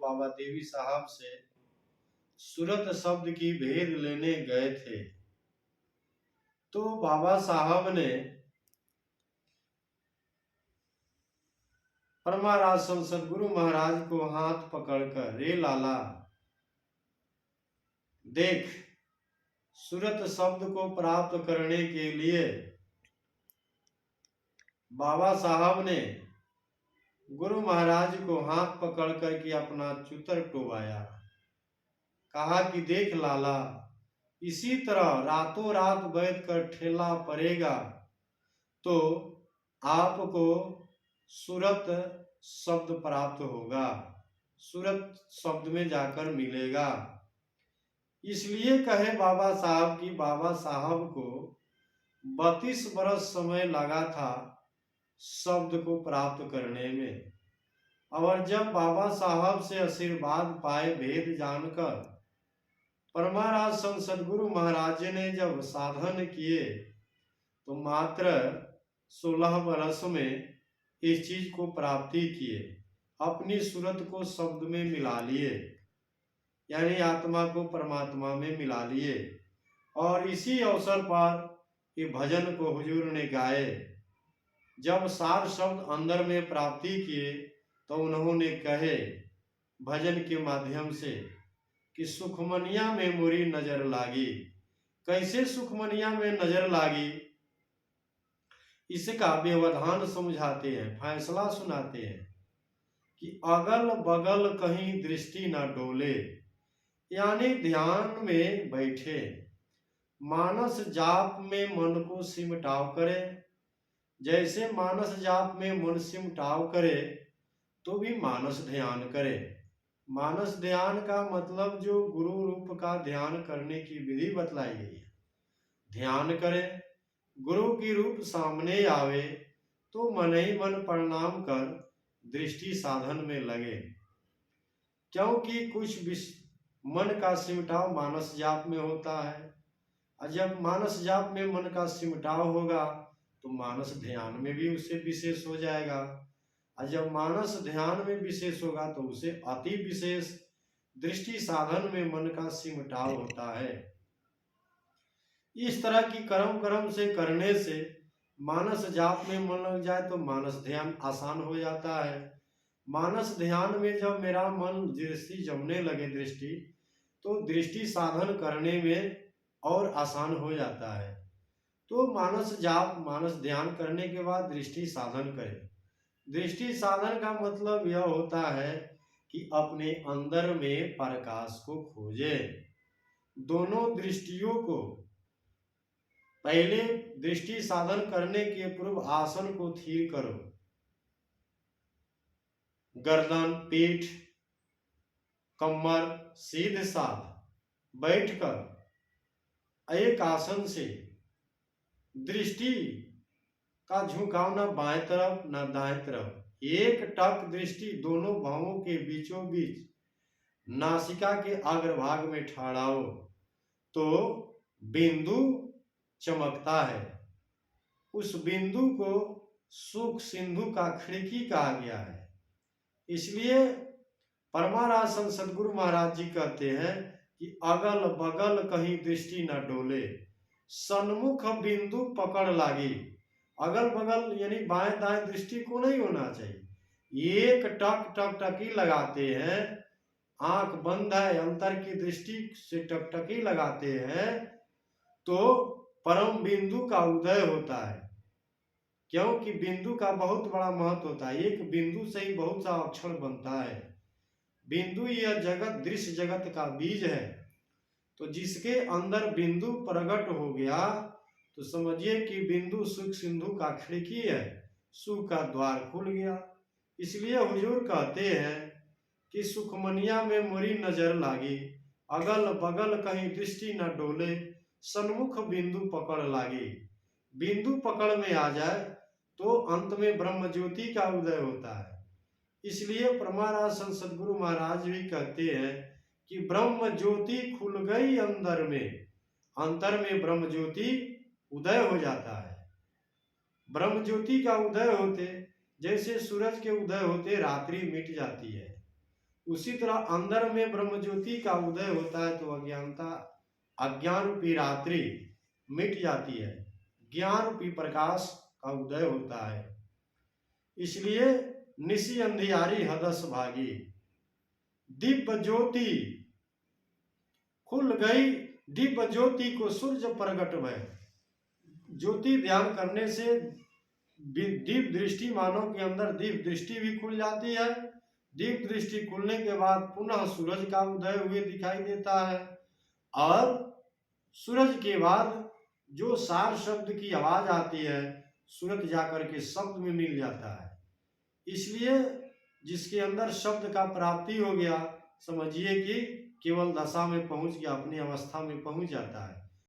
बाबा देवी साहब से सूरत शब्द की भेद लेने गए थे। तो बाबा साहब ने परमारासन सदगुरु महाराज को हाथ पकड़कर, रे लाला देख, सूरत शब्द को प्राप्त करने के लिए बाबा साहब ने गुरु महाराज को हाथ पकड़ कर के अपना चुतर टोवाया। कहा कि देख लाला, इसी तरह रातों रात बैठ कर ठेला पड़ेगा तो आपको सूरत शब्द प्राप्त होगा, सूरत शब्द में जाकर मिलेगा। इसलिए कहे बाबा साहब कि बाबा साहब को 32 बरस समय लगा था शब्द को प्राप्त करने में। और जब बाबा साहब से आशीर्वाद पाए, भेद जानकर, परमारासन सदगुरु महाराज ने जब साधन किए तो मात्र 16 बरस में इस चीज को प्राप्ति किए, अपनी सूरत को शब्द में मिला लिए, यानी आत्मा को परमात्मा में मिला लिए। और इसी अवसर पर ये भजन को हुजूर ने गाए। जब सार शब्द अंदर में प्राप्ति किए तो उन्होंने कहे भजन के माध्यम से कि सुखमनिया में मोरी नजर लागी। कैसे सुखमनिया में नजर लागी, इसका व्यवधान समझाते हैं, फैसला सुनाते हैं कि अगल बगल कहीं दृष्टि न डोले, यानी ध्यान में बैठे, मानस जाप में मन को सिमटाव करे। जैसे मानस जाप में मन सिमटाव करे तो भी मानस ध्यान करे। मानस ध्यान का मतलब जो गुरु रूप का ध्यान करने की विधि बतलाई गई है। ध्यान करे, गुरु की रूप सामने आवे तो मन ही मन प्रणाम कर दृष्टि साधन में लगे। क्योंकि कुछ मन का सिमटाव मानस जाप में होता है, और जब मानस जाप में मन का सिमटाव होगा तो मानस ध्यान में भी उससे विशेष हो जाएगा, और जब मानस ध्यान में विशेष होगा तो उसे अति विशेष दृष्टि साधन में मन का सिमटाव होता है। इस तरह की कर्म से करने से मानस जाप में मन लग जाए तो मानस ध्यान आसान हो जाता है। मानस ध्यान में जब मेरा मन दृष्टि जमने लगे दृष्टि, तो दृष्टि साधन करने में और आसान हो जाता है। तो मानस जाप, मानस ध्यान करने के बाद दृष्टि साधन करें। दृष्टि साधन का मतलब यह होता है कि अपने अंदर में प्रकाश को खोजे। दोनों दृष्टियों को, पहले दृष्टि साधन करने के पूर्व आसन को स्थिर करो, गर्दन, पीठ, कमर सीधे साध बैठकर एक आसन से दृष्टि का झुकाव न बाएं तरफ न दाएं तरफ, एक टक दृष्टि दोनों भवों के बीचों बीच नासिका के अग्रभाग में ठहराओ तो बिंदु चमकता है। उस बिंदु को सुख सिंधु का खिड़की कहा गया है। इसलिए परमारासन सदगुरु महाराज जी कहते हैं कि अगल बगल कहीं दृष्टि न डोले, सन्मुख बिंदु पकड़ लागी। अगल बगल यानी बाएं दाएं दृष्टि को नहीं होना चाहिए। एक टक टक टकी लगाते हैं, आंख बंद है, अंतर की दृष्टि से टकटकी लगाते हैं तो परम बिंदु का उदय होता है। क्योंकि बिंदु का बहुत बड़ा महत्व होता है। एक बिंदु से ही बहुत सा अक्षर बनता है। बिंदु यह जगत, दृश्य जगत का बीज है। तो जिसके अंदर बिंदु प्रकट हो गया तो समझिए कि बिंदु सुख सिंधु का खिड़की है, सुख का द्वार खुल गया। इसलिए हुजूर कहते हैं कि सुखमनिया में मोरी नजर लागी, अगल बगल कहीं दृष्टि न डोले, सन्मुख बिंदु पकड़ लागी। बिंदु पकड़ में आ जाए तो अंत में ब्रह्म ज्योति का उदय होता है। इसलिए परमारासन सदगुरु महाराज भी कहते हैं कि ब्रह्म ज्योति खुल गई अंदर में, अंतर में ब्रह्म ज्योति उदय हो जाता है। ब्रह्म ज्योति का उदय होते, जैसे सूरज के उदय होते रात्रि मिट जाती है, उसी तरह अंदर में ब्रह्म ज्योति का उदय होता है तो अज्ञानता, अज्ञान रूपी रात्रि मिट जाती है, ज्ञान रूपी प्रकाश का उदय होता है। इसलिए निशी अंधियारी हदस भागी, दिव्य ज्योति खुल गई, दिव्य ज्योति को सूर्य प्रकट भय। ज्योति ध्यान करने से दिव्य दृष्टि, मानव के अंदर दिव्य दृष्टि भी खुल जाती है। दिव्य दृष्टि खुलने के बाद पुनः सूरज का उदय हुए दिखाई देता है, और सूरज के बाद जो सार शब्द की आवाज आती है, सूरज जाकर के शब्द में मिल जाता है। इसलिए जिसके अंदर शब्द का प्राप्ति हो गया, समझिए कि केवल दशा में पहुंच गया, अपनी अवस्था में पहुंच जाता है।